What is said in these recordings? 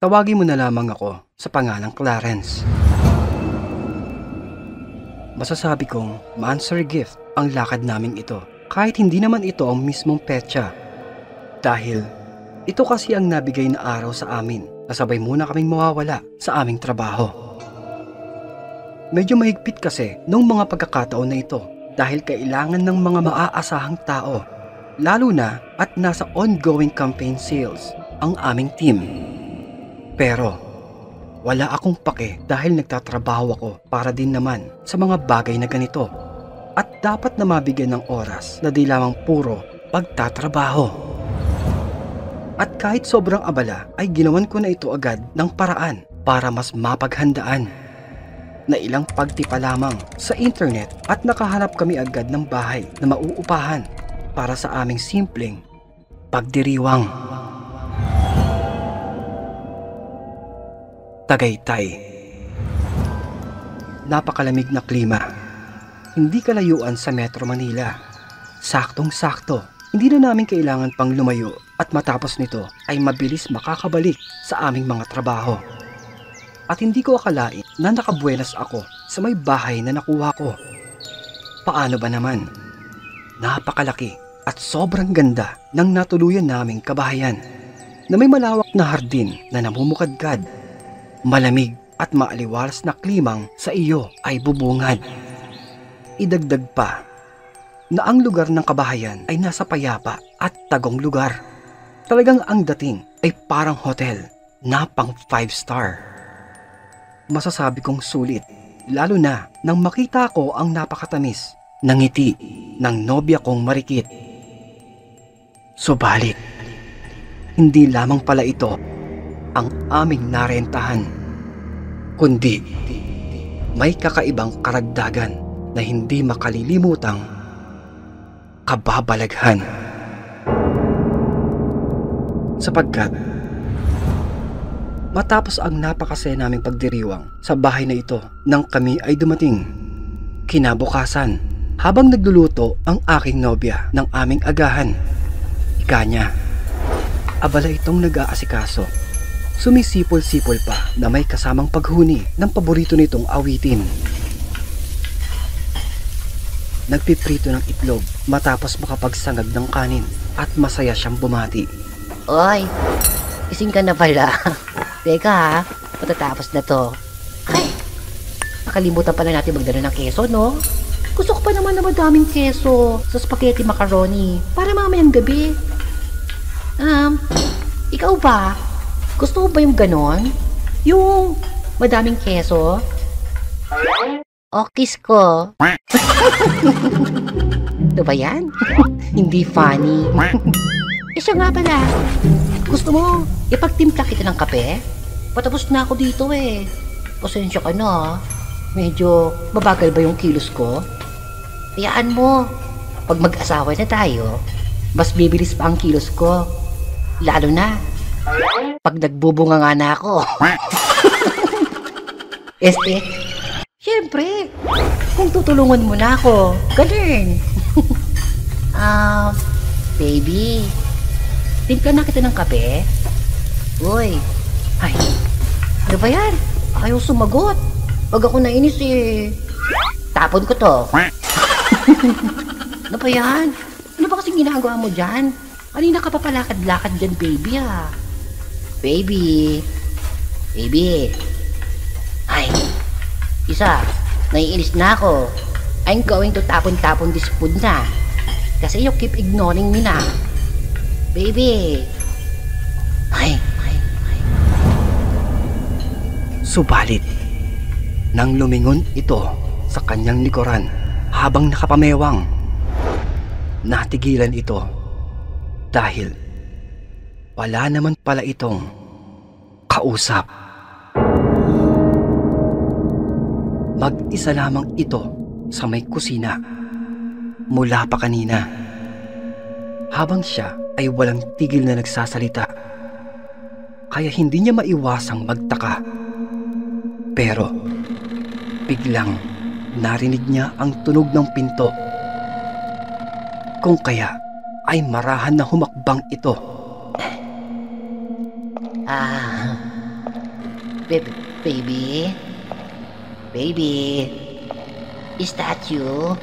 Tawagin mo na lamang ako sa pangalang Clarence. Masasabi kong monster gift ang lakad naming ito kahit hindi naman ito ang mismong petsa. Dahil ito kasi ang nabigay na araw sa amin na sabay muna kaming mawawala sa aming trabaho. Medyo mahigpit kasi nung mga pagkakataon na ito dahil kailangan ng mga maaasahang tao, lalo na at nasa ongoing campaign sales ang aming team. Pero wala akong pake dahil nagtatrabaho ako para din naman sa mga bagay na ganito at dapat na mabigyan ng oras na di lamang puro pagtatrabaho. At kahit sobrang abala ay ginawan ko na ito agad ng paraan para mas mapaghandaan. Na ilang pagtipa lamang sa internet at nakahanap kami agad ng bahay na mauupahan para sa aming simpleng pagdiriwang. Tagaytay. Napakalamig na klima. Hindi kalayuan sa Metro Manila. Saktong-sakto. Hindi na namin kailangan pang lumayo at matapos nito ay mabilis makakabalik sa aming mga trabaho. At hindi ko akalain na nakabuenas ako sa may bahay na nakuha ko. Paano ba naman? Napakalaki at sobrang ganda ng natuluyan naming kabahayan na may malawak na hardin na namumukadkad. Malamig at maaliwalas na klimang sa iyo ay bubungad. Idagdag pa na ang lugar ng kabahayan ay nasa payapa at tagong lugar. Talagang ang dating ay parang hotel na pang 5-star. Masasabi kong sulit, lalo na nang makita ko ang napakatamis ng ngiti ng nobya kong marikit. Subalit, hindi lamang pala ito ang aming narentahan, kundi may kakaibang karagdagan na hindi makalilimutang kababalaghan. Sapagkat matapos ang napakasaya naming pagdiriwang sa bahay na ito nang kami ay dumating, kinabukasan habang nagluluto ang aking nobya ng aming agahan, ika niya, abala itong nag-aasikaso. Sumisipol-sipol pa na may kasamang paghuni ng paborito nitong awitin. Nagpiprito ng itlog matapos makapagsangag ng kanin at masaya siyang bumati. Oy, ising ka na pala. Teka ha, matatapos na to. Ay, nakalimutan pala natin magdala ng keso, no? Gusto ko pa naman na madaming keso sa spaghetti macaroni para mamayang gabi. Ikaw ba? Gusto mo ba yung ganon? Yung madaming keso? O kiss ko. Ito ba yan? Hindi funny. Siya nga pala. Gusto mo ipagtimpla kita ng kape? Patapos na ako dito eh. Pasensya ka na. Medyo mabagal ba yung kilos ko? Hayaan mo. Pag mag-asawa na tayo, mas bibilis pa ang kilos ko. Lalo na pag nagbubunga nga na ako. Siyempre, kung tutulungan mo na ako, galing. Baby, timpla na kita ng kape? Uy, ay, ano ba yan? Ayaw sumagot. Pag ako nainis eh, tapon ko to. Ano ba yan? Ano ba kasing ginagawa mo dyan? Kanina ka pa palakad-lakad dyan, baby ah. Baby. Ay, isa, naiinis na ako. I'm going to tapon-tapon this food na. Kasi you keep ignoring me na. Baby. Ay. Subalit, nang lumingon ito sa kanyang likuran habang nakapamewang, natigilan ito dahil wala naman pala itong kausap. Mag-isa lamang ito sa may kusina mula pa kanina, habang siya ay walang tigil na nagsasalita, kaya hindi niya maiwasang magtaka. Pero biglang narinig niya ang tunog ng pinto, kung kaya ay marahan na humakbang ito. Baby? Baby? Is that you?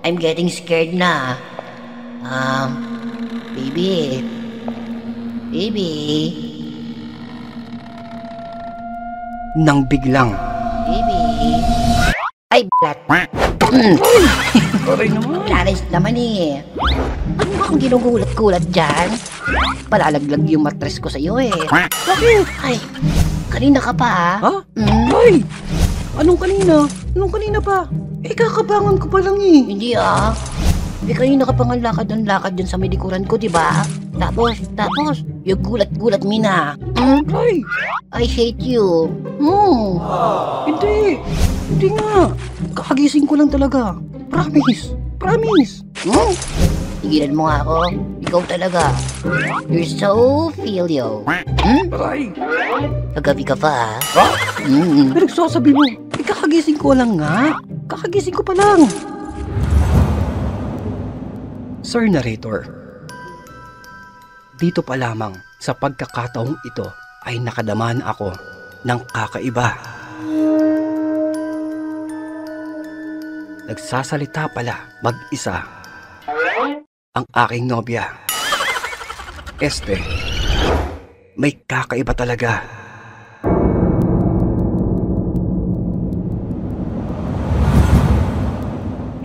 I'm getting scared na. Baby? Baby? Nang biglang, Baby? Ay, blat. aray naman. Laris naman eh. Ano ba kung ginugulat-gulat dyan? Palalaglag yung mattress ko sa'yo eh. Bakit? Ay, kanina ka pa Ha? Ay! Anong kanina? Anong kanina pa? Kakabangan ko pa lang eh. Hindi ah. Kanina ka pa nga lakad dyan sa may likuran ko, diba? Tapos, yung gulat-gulat mo na. Ay! I hate you. Hindi! Hindi nga! Kakagising ko lang talaga. Promise! Promise! Tigilan mo nga ako. Ikaw talaga. You're so filio. Aray! Kagabi ka pa Ha? ah. Nagsasabi mo, kakagising ko lang nga. Kakagising ko pa lang. Sir Narrator, dito pa lamang sa pagkakataong ito ay nakadaman ako ng kakaiba. Nagsasalita pala mag-isa ang aking nobya. May kakaiba talaga.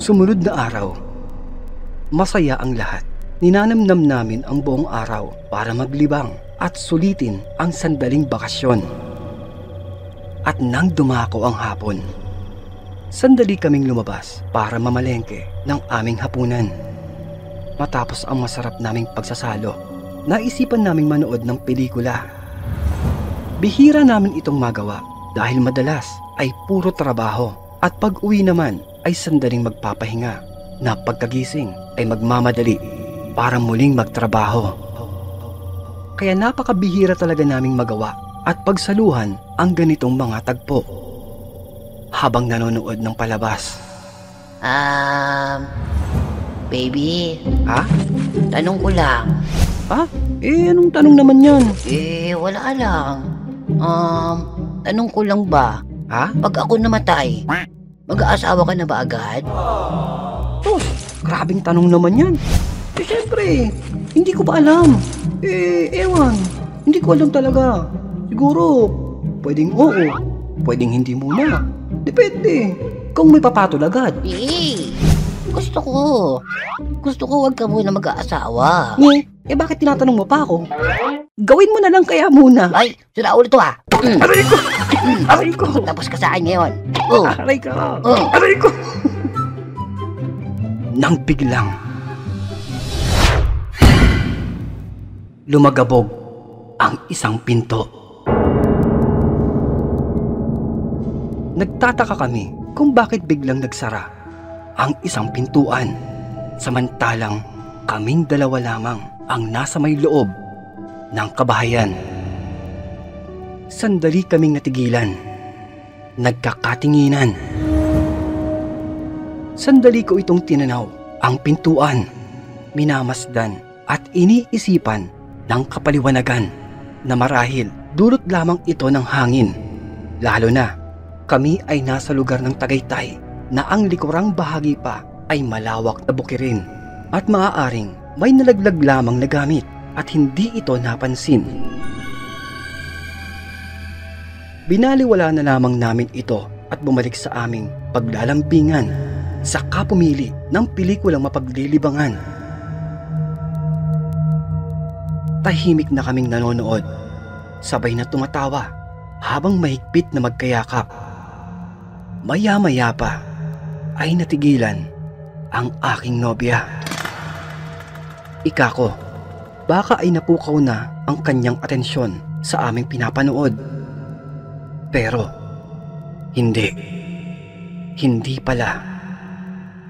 Sumunod na araw, masaya ang lahat. Ninanamnam namin ang buong araw para maglibang at sulitin ang sandaling bakasyon. At nang dumako ang hapon, sandali kaming lumabas para mamalengke ng aming hapunan. Matapos ang masarap naming pagsasalo, naisipan naming manood ng pelikula. Bihira namin itong magawa dahil madalas ay puro trabaho at pag-uwi naman ay sandaling magpapahinga na pagkagising ay magmamadali para muling magtrabaho. Kaya napakabihira talaga naming magawa at pagsaluhan ang ganitong mga tagpo habang nanonood ng palabas. Baby, Ha? tanong ko lang. Ha? Anong tanong naman yan? Wala lang. Tanong ko lang ba, Ha? pag ako namatay, mag-aasawa ka na ba agad? Tos, grabing tanong naman yan. Siyempre, hindi ko pa alam. Ewan, hindi ko alam talaga. Siguro, pwedeng oo, pwedeng hindi muna. Depende, kung may papatol agad. Gusto ko wag ka muna mag-aasawa. Bakit tinatanong mo pa ako? Gawin mo na lang kaya muna. Ay, sira ulit to ah. Aray ko! Aray ko! Tapos ka sa akin ngayon. Aray ka! Oh. Aray ko! Nang biglang, lumagabog ang isang pinto. Nagtataka kami kung bakit biglang nagsara ang isang pintuan, samantalang kaming dalawa lamang ang nasa may loob ng kabahayan. Sandali kaming natigilan, nagkakatinginan. Sandali ko itong tinanaw ang pintuan, minamasdan at iniisipan ng kapaliwanagan na marahil dulot lamang ito ng hangin. Lalo na kami ay nasa lugar ng Tagaytay na ang likurang bahagi pa ay malawak na bukirin at maaaring may nalaglag lamang na gamit at hindi ito napansin. Binaliwala na lamang namin ito at bumalik sa aming paglalambingan, saka pumili ng pelikulang mapaglilibangan. Tahimik na kaming nanonood, sabay na tumatawa habang mahigpit na magkayakap. Maya-maya pa ay natigilan ang aking nobya. Ika ko, baka ay napukaw na ang kanyang atensyon sa aming pinapanood. Pero hindi pala,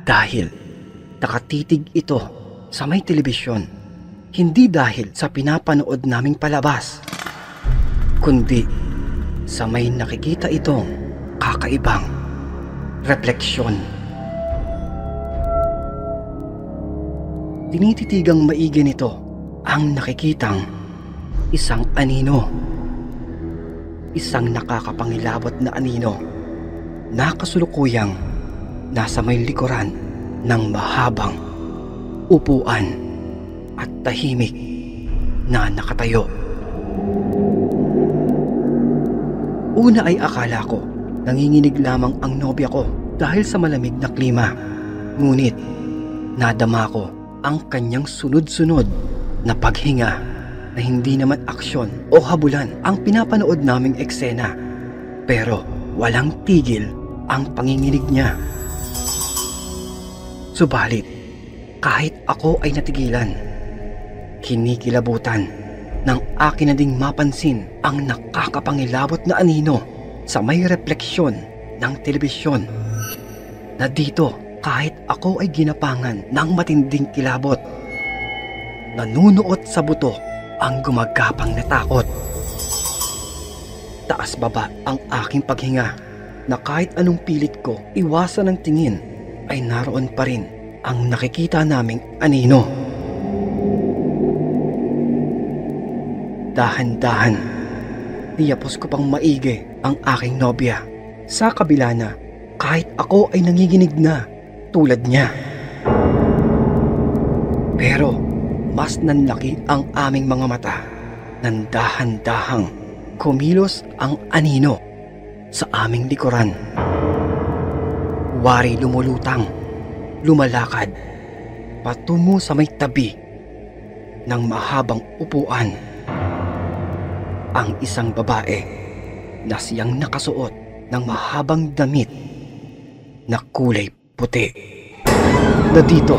dahil nakatitig ito sa may telebisyon, hindi dahil sa pinapanood naming palabas, kundi sa may nakikita itong kakaibang refleksyon. Tinititigang maigi nito ang nakikitang isang anino. isang nakakapangilabot na anino na kasulukuyang nasa may likuran ng mahabang upuan at tahimik na nakatayo. Una ay akala ko nanginginig lamang ang nobya ko dahil sa malamig na klima. Ngunit nadama ko ang kanyang sunod-sunod na paghinga na hindi naman aksyon o habulan ang pinapanood naming eksena. Pero walang tigil ang panginginig niya. Subalit, kahit ako ay natigilan, kinikilabutan nang akin na ding mapansin ang nakakapangilabot na anino sa may refleksyon ng telebisyon. Na dito, kahit ako ay ginapangan ng matinding kilabot, nanunuot sa buto ang gumagapang na takot. Taas baba ang aking paghinga na kahit anong pilit ko iwasan ng tingin ay naroon pa rin ang nakikita naming anino. Dahan-dahan, niyapos ko pang maigi ang aking nobya sa kabila na kahit ako ay nanginginig na tulad niya. Pero mas nanlaki ang aming mga mata nang dahan-dahang kumilos ang anino sa aming likuran. Wari lumulutang, lumalakad patungo sa may tabi ng mahabang upuan. Ang isang babae na siyang nakasuot ng mahabang damit na kulay puti. Na dito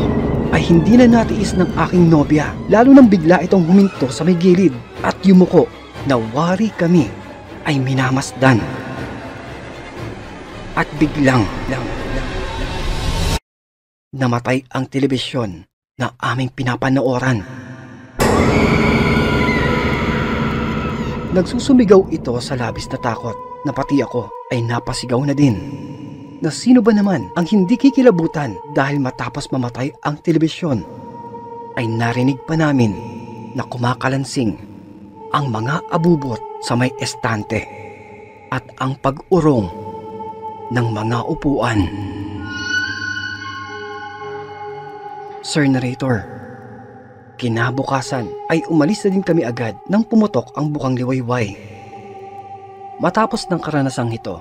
ay hindi na natiis ng aking nobya, lalo nang bigla itong huminto sa may gilid at yumuko na wari kami ay minamasdan. At biglang namatay ang telebisyon na aming pinapanooran. Nagsusumigaw ito sa labis na takot na pati ako ay napasigaw na din. Na sino ba naman ang hindi kikilabutan dahil matapos mamatay ang telebisyon ay narinig pa namin na kumakalansing ang mga abubot sa may estante at ang pag-urong ng mga upuan. Sir Narrator, kinabukasan ay umalis na din kami agad nang pumutok ang bukang liwayway. Matapos ng karanasang ito,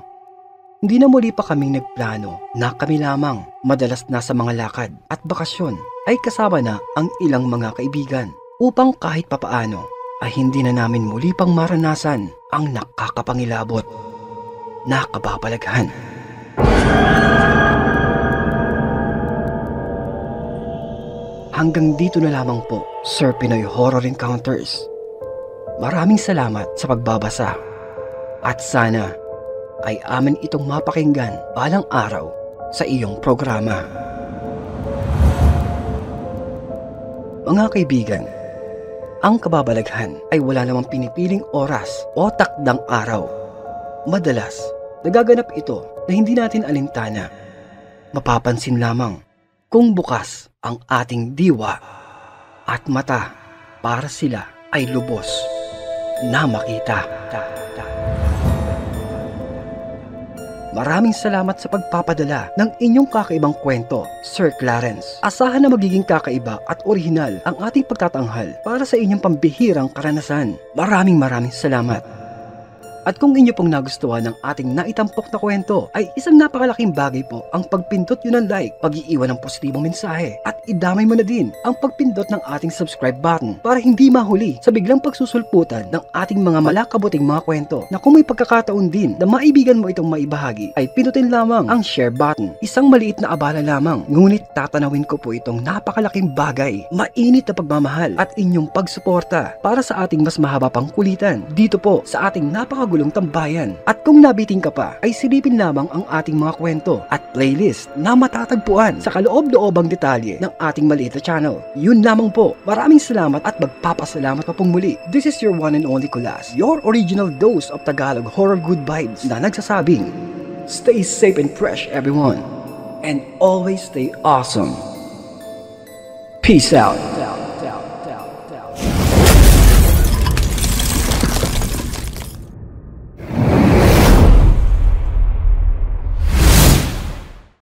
hindi na muli pa kaming nagplano na kami lamang madalas nasa mga lakad at bakasyon ay kasama na ang ilang mga kaibigan upang kahit papaano ay hindi na namin muli pang maranasan ang nakakapangilabot na kababalaghan. Hanggang dito na lamang po, Sir Pinoy Horror Encounters. Maraming salamat sa pagbabasa at sana ay amin itong mapakinggan balang araw sa iyong programa. Mga kaibigan, ang kababalaghan ay wala namang pinipiling oras o takdang araw. Madalas, nagaganap ito na hindi natin alintana. Mapapansin lamang kung bukas ang ating diwa at mata para sila ay lubos na makita. Maraming salamat sa pagpapadala ng inyong kakaibang kwento, Sir Clarence. Asahan na magiging kakaiba at orihinal ang ating pagtatanghal para sa inyong pambihirang karanasan. Maraming salamat. At kung inyo pong nagustuhan ng ating naitampok na kwento, ay isang napakalaking bagay po ang pagpindot yun ng like, pag-iiwan ng positibong mensahe, at idamay mo na din ang pagpindot ng ating subscribe button para hindi mahuli sa biglang pagsusulputan ng ating mga malakabuting mga kwento na kung may pagkakataon din na maibigan mo itong maibahagi, ay pindutin lamang ang share button. Isang maliit na abala lamang, ngunit tatanawin ko po itong napakalaking bagay, mainit na pagmamahal at inyong pagsuporta para sa ating mas mahaba pang kulitan dito po sa ating napakagulong tambayan. At kung nabiting ka pa, ay silipin lamang ang ating mga kwento at playlist na matatagpuan sa kaloob-loobang detalye ng ating maliit na channel. Yun lamang po. Maraming salamat at magpapasalamat pa pong muli. This is your one and only Kulas, your original dose of Tagalog horror good vibes na nagsasabing, stay safe and fresh everyone, and always stay awesome. Peace out.